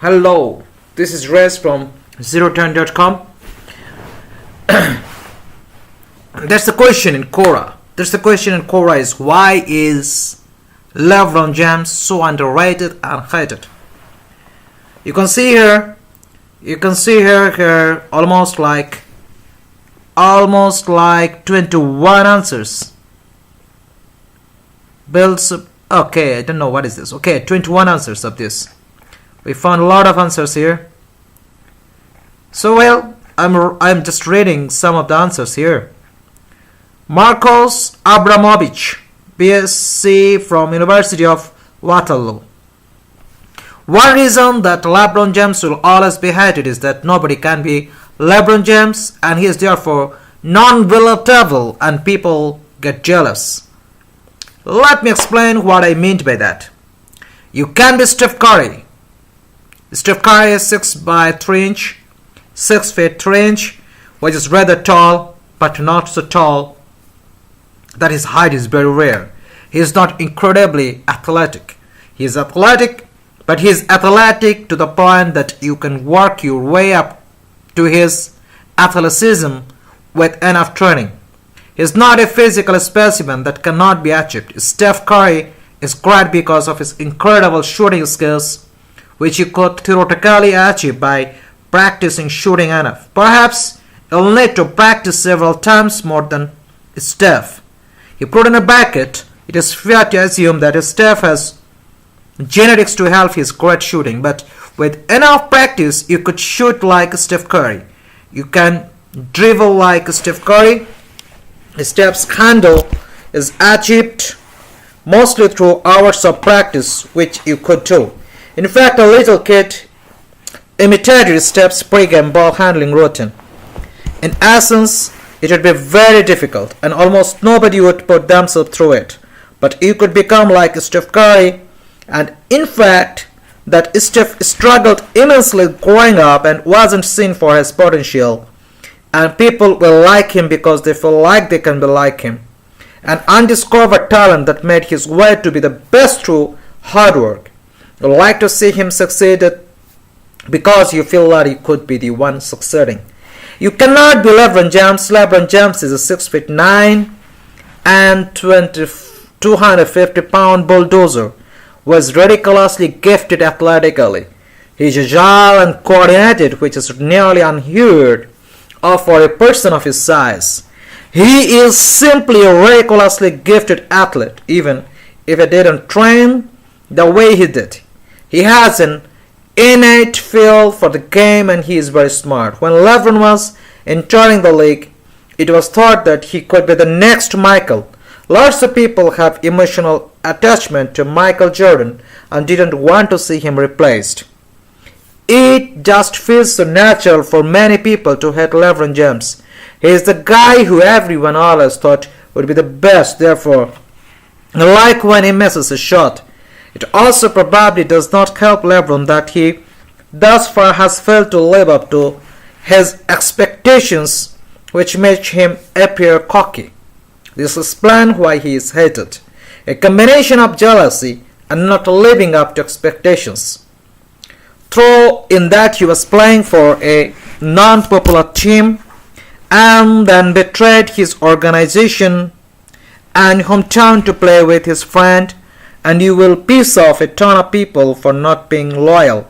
Hello, this is Rez from zeroturn.com. That's the question in Quora. Is why is Lebron James so underrated and hated? You can see here almost like 21 answers. Okay, I don't know what is this. Okay, 21 answers of this. We found a lot of answers here. So I'm just reading some of the answers here. Marcos Abramovich, BSc from University of Waterloo. One reason that LeBron James will always be hated is that nobody can be LeBron James, and he is therefore non-relatable and people get jealous. Let me explain what I mean by that. You can be Steph Curry. Steph Curry is 6 feet 3 inch, which is rather tall, but not so tall that his height is very rare. He is not incredibly athletic. He is athletic, but he is athletic to the point that you can work your way up to his athleticism with enough training. He is not a physical specimen that cannot be achieved. Steph Curry is great because of his incredible shooting skills, which you could theoretically achieve by practicing shooting enough. Perhaps you'll need to practice several times more than Steph. He put in a bracket. It is fair to assume that Steph has genetics to help his great shooting, but with enough practice you could shoot like Steph Curry. You can dribble like Steph Curry. Steph's handle is achieved mostly through hours of practice, which you could too. In fact, a little kid imitated Steph's pre-game ball handling routine. In essence, it would be very difficult, and almost nobody would put themselves through it. But you could become like Steph Curry, and in fact, that Steph struggled immensely growing up and wasn't seen for his potential. And people will like him because they feel like they can be like him. An undiscovered talent that made his way to be the best through hard work. You like to see him succeed because you feel that he could be the one succeeding. You cannot be LeBron James. LeBron James is a 6'9" and 250-pound bulldozer, was ridiculously gifted athletically. He is agile and coordinated, which is nearly unheard of for a person of his size. He is simply a ridiculously gifted athlete, even if he didn't train the way he did. He has an innate feel for the game, and he is very smart. When LeBron was entering the league, it was thought that he could be the next Michael. Lots of people have emotional attachment to Michael Jordan and didn't want to see him replaced. It just feels so natural for many people to hate LeBron James. He is the guy who everyone always thought would be the best, therefore, like when he misses a shot. It also probably does not help LeBron that he thus far has failed to live up to his expectations, which make him appear cocky. This explains why he is hated. A combination of jealousy and not living up to expectations. Throw in that he was playing for a non-popular team and then betrayed his organization and hometown to play with his friend, and you will piss off a ton of people for not being loyal.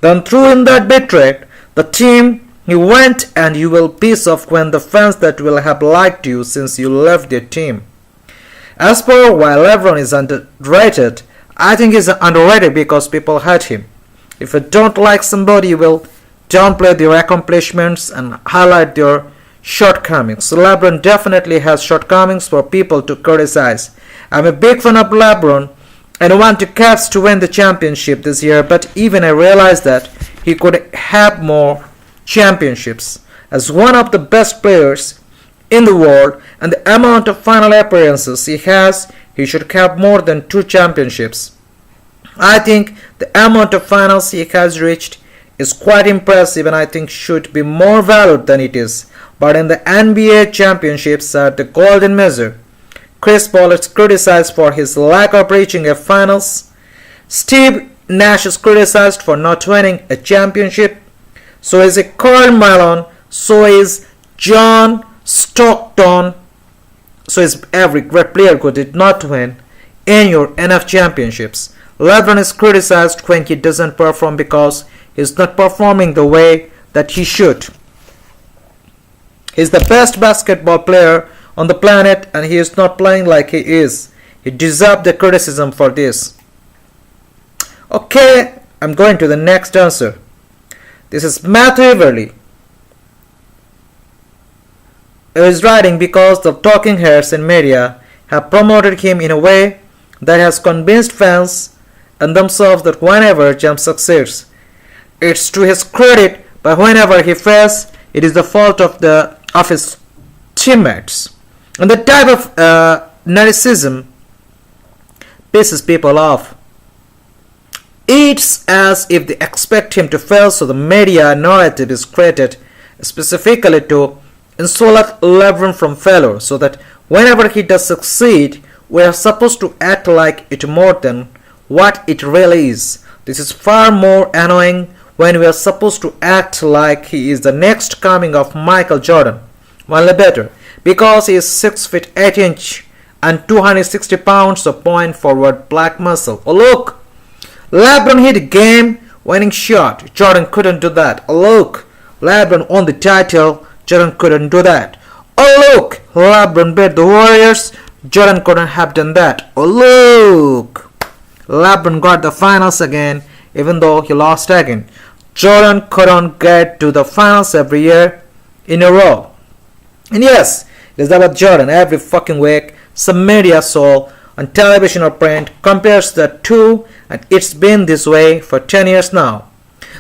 Then throw in that betrayed the team you went, and you will piss off when the fans that will have liked you since you left their team. As for why LeBron is underrated, I think he's underrated because people hate him. If you don't like somebody, you will downplay their accomplishments and highlight their shortcomings. LeBron definitely has shortcomings for people to criticize. I'm a big fan of LeBron and I want the Cavs to win the championship this year, but even I realize that he could have more championships. As one of the best players in the world and the amount of final appearances he has, he should have more than 2 championships. I think the amount of finals he has reached is quite impressive, and I think should be more valued than it is. But in the NBA championships are the golden measure. Chris Paul is criticized for his lack of reaching a finals. Steve Nash is criticized for not winning a championship. So is Carmelo. So is John Stockton. So is every great player who did not win in your enough championships. Lebron is criticized when he doesn't perform because he's not performing the way that he should. He's the best basketball player on the planet and he is not playing like he is. He deserves the criticism for this. Okay, I'm going to the next answer. This is Matthew Everly. He is writing because the talking heads in media have promoted him in a way that has convinced fans and themselves that whenever James succeeds, it's to his credit, but whenever he fails, it is the fault of his teammates. And the type of narcissism pisses people off. It's as if they expect him to fail, so the media narrative is created specifically to insulate Lebron from failure, so that whenever he does succeed, we are supposed to act like it more than what it really is. This is far more annoying when we are supposed to act like he is the next coming of Michael Jordan. Only better, because he is 6 feet 8 inches and 260 pounds of point forward black muscle. Oh look! LeBron hit a game-winning shot. Jordan couldn't do that. Oh look! LeBron won the title. Jordan couldn't do that. Oh look! LeBron beat the Warriors. Jordan couldn't have done that. Oh look! LeBron got the finals again, even though he lost again. Jordan couldn't get to the finals every year in a row. And yes, it is about Jordan. Every fucking week, some media soul on television or print compares the two, and it's been this way for 10 years now.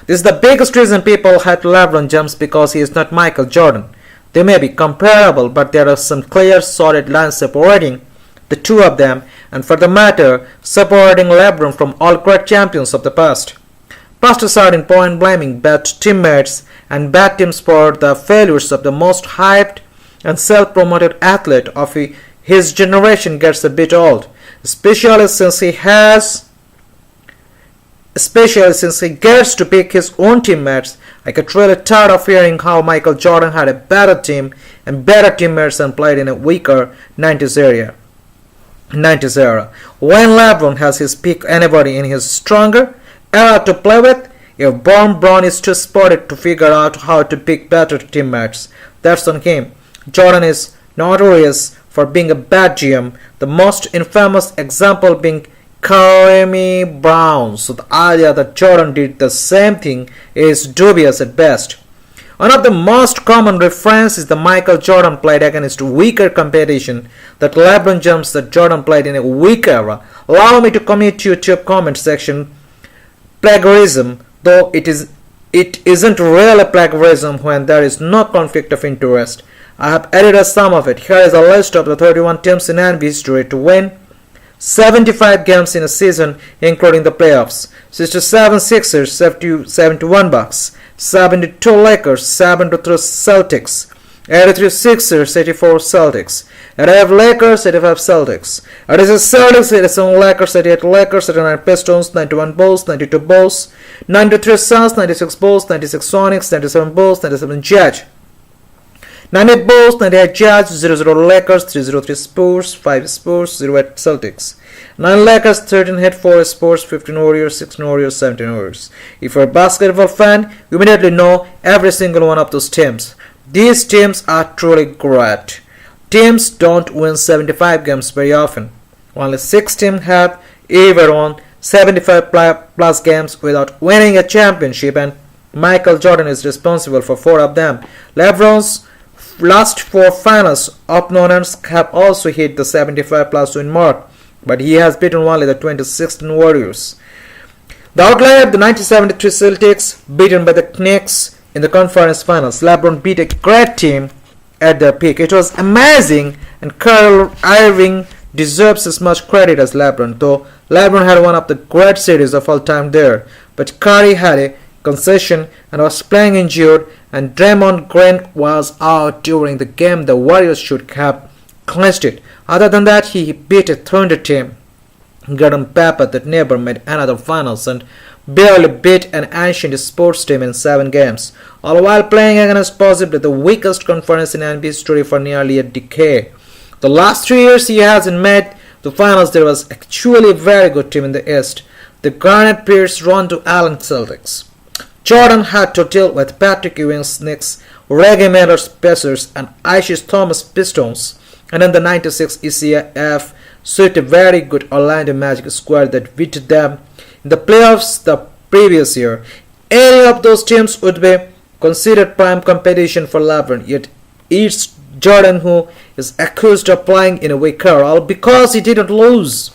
This is the biggest reason people hate LeBron James, because he is not Michael Jordan. They may be comparable, but there are some clear solid lines separating the two of them, and for the matter, separating LeBron from all great champions of the past. Past a certain point, blaming bad teammates and bad teams for the failures of the most hyped and self-promoted athlete of his generation gets a bit old, especially since he gets to pick his own teammates. I get really tired of hearing how Michael Jordan had a better team and better teammates and played in a weaker 90s era. When LeBron has his pick anybody in his stronger era to play with, if bron is too spotted to figure out how to pick better teammates, that's on him. Jordan is notorious for being a bad GM, the most infamous example being Kobe Brown. So the idea that Jordan did the same thing is dubious at best. One of the most common references is the Michael Jordan played against weaker competition, that LeBron James that Jordan played in a weak era. Allow me to commit to YouTube comment section plagiarism, though it isn't really plagiarism when there is no conflict of interest. I have edited some of it. Here is a list of the 31 teams in NBA history to win 75 games in a season, including the playoffs. 67 Sixers, 71 Bucks, 72 Lakers, 73 Celtics, 83 Sixers, 84 Celtics, 85 Lakers, 85 Celtics, 86 Celtics, 87 Lakers, 88 Lakers, 89 Pistons, 91 Bulls, 92 Bulls, 93 Suns, 96 Bulls, 96 Sonics, 97 Bulls, 97 Jazz, 98 Bulls, 98 Jazz, 00 Lakers, 303 Spurs, 5 Spurs, 08 Celtics, 9 Lakers, 13 Heat, 4 Spurs, 15 Warriors, 16 Warriors, 17 Warriors. If you're a basketball fan, you immediately know every single one of those teams. These teams are truly great. Teams don't win 75 games very often. Only 6 teams have ever won 75 plus games without winning a championship, and Michael Jordan is responsible for 4 of them. LeBron's last 4 finals opponents have also hit the 75 plus win mark, but he has beaten only the 2016 Warriors. The outlier, the 1973 Celtics, beaten by the Knicks in the conference finals. LeBron beat a great team at their peak. It was amazing, and Kyrie Irving deserves as much credit as LeBron, though LeBron had one of the great series of all time there. But Kyrie had a concession and was playing injured, and Draymond Green was out during the game. The Warriors should have clinched it. Other than that, he beat a Thunder team. Gordon Pepper that never made another finals and barely beat an ancient sports team in 7 games, all while playing against possibly the weakest conference in NBA history for nearly a decade. The last 3 years he hasn't made the finals. There was actually a very good team in the East. The Garnett Pierce Rondo Allen Celtics. Jordan had to deal with Patrick Ewing's Knicks, Reggie Miller's Pacers, and Isiah Thomas Pistons, and in the 96 isiah swept a very good Orlando Magic squad that beat them in the playoffs the previous year. Any of those teams would be considered prime competition for LeBron, yet it's Jordan who is accused of playing in a weaker role because he didn't lose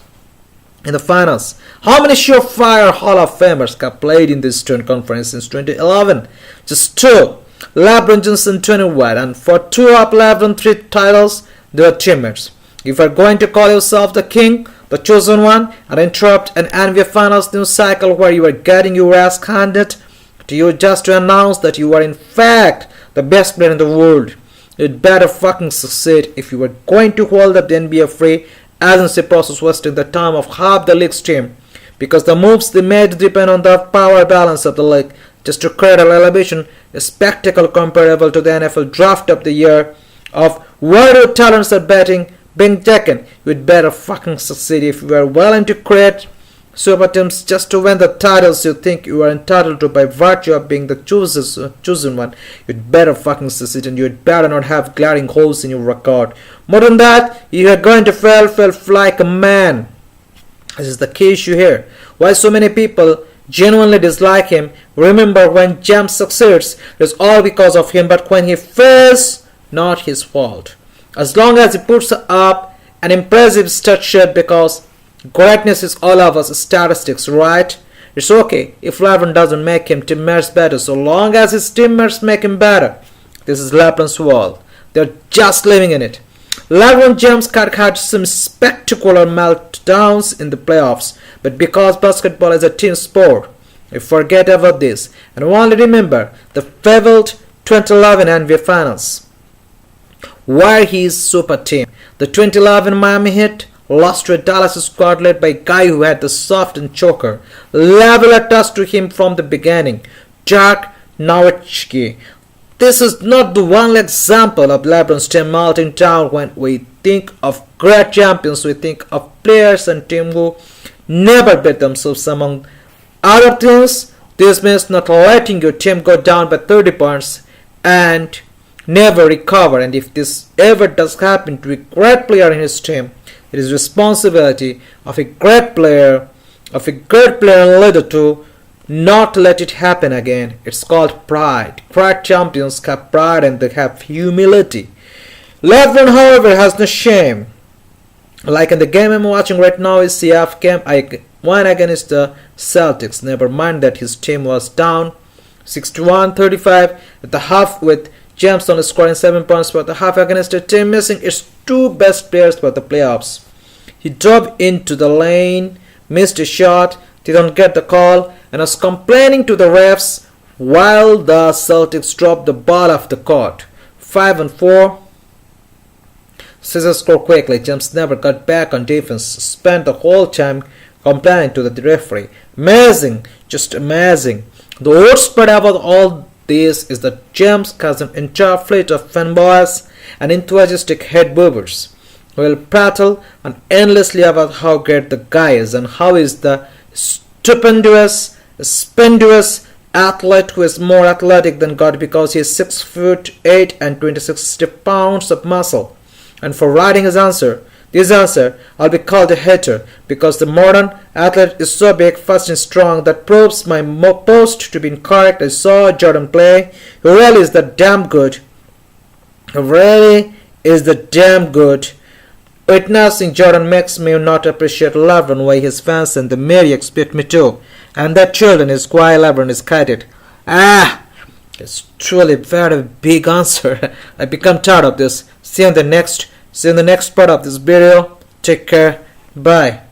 in the finals. How many surefire Hall of Famers have played in this Eastern Conference since 2011? Just 2. LeBron James and 21, and for 2 of LeBron's 3 titles, they were teammates. If you are going to call yourself the king, the chosen one, and interrupt an NBA Finals news cycle where you are getting your ass handed to you just to announce that you are in fact the best player in the world, you'd better fucking succeed if you are going to hold up the NBA free agency process, wasting the time of half the league's team, because the moves they made depend on the power balance of the league, just to create a elevation, a spectacle comparable to the NFL draft of the year of where your talents are being taken. You'd better fucking succeed if you are willing to create super teams just to win the titles you think you are entitled to by virtue of being the chosen one. You'd better fucking succeed, and you'd better not have glaring holes in your record. More than that, you are going to fail like a man. This is the key issue here. Why so many people genuinely dislike him. Remember, when James succeeds, it's all because of him, but when he fails, not his fault. As long as he puts up an impressive stat sheet, because greatness is all of us statistics, right? It's okay if LeBron doesn't make him teammates better, so long as his teammates make him better. This is LeBron's world. They're just living in it. LeBron James had some spectacular meltdowns in the playoffs, but because basketball is a team sport, we forget about this and only remember the fabled 2011 NBA Finals, where his super team, the 2011 Miami Heat, lost to a Dallas squad led by a guy who had the soft and choker level attached to him from the beginning, Dirk Nowitzki. This is not the only example of LeBron's team melting down. When we think of great champions, we think of players and teams who never beat themselves. Among other things, this means not letting your team go down by 30 points and never recover. And if this ever does happen to a great player in his team, it is responsibility of a great player and leader to not let it happen again. It's called pride. Great champions have pride and they have humility. LeBron, however, has no shame. Like in the game I'm watching right now, isiah won against the Celtics. Never mind that his team was down 61-35 at the half, with James only scoring 7 points for the half against a team missing its 2 best players for the playoffs. He drove into the lane, missed a shot, didn't get the call, and was complaining to the refs while the Celtics dropped the ball off the court. 5-4. Sixers scored quickly. James never got back on defense. Spent the whole time complaining to the referee. Amazing, just amazing. The worst part about all this is that James has an entire fleet of fanboys and enthusiastic head boobers who will prattle on endlessly about how great the guy is and how he is the stupendous athlete who is more athletic than God because he is 6'8" and 26 pounds of muscle. And for writing this answer, I'll be called a hater because the modern athlete is so big, fast and strong that proves my post to be incorrect. I saw Jordan play. He really is the damn good. Witnessing Jordan makes me not appreciate LeBron why his fans and the media expect me to. And that children is why LeBron is kited. It's truly a very big answer. I become tired of this. See you in the next part of this video. Take care. Bye.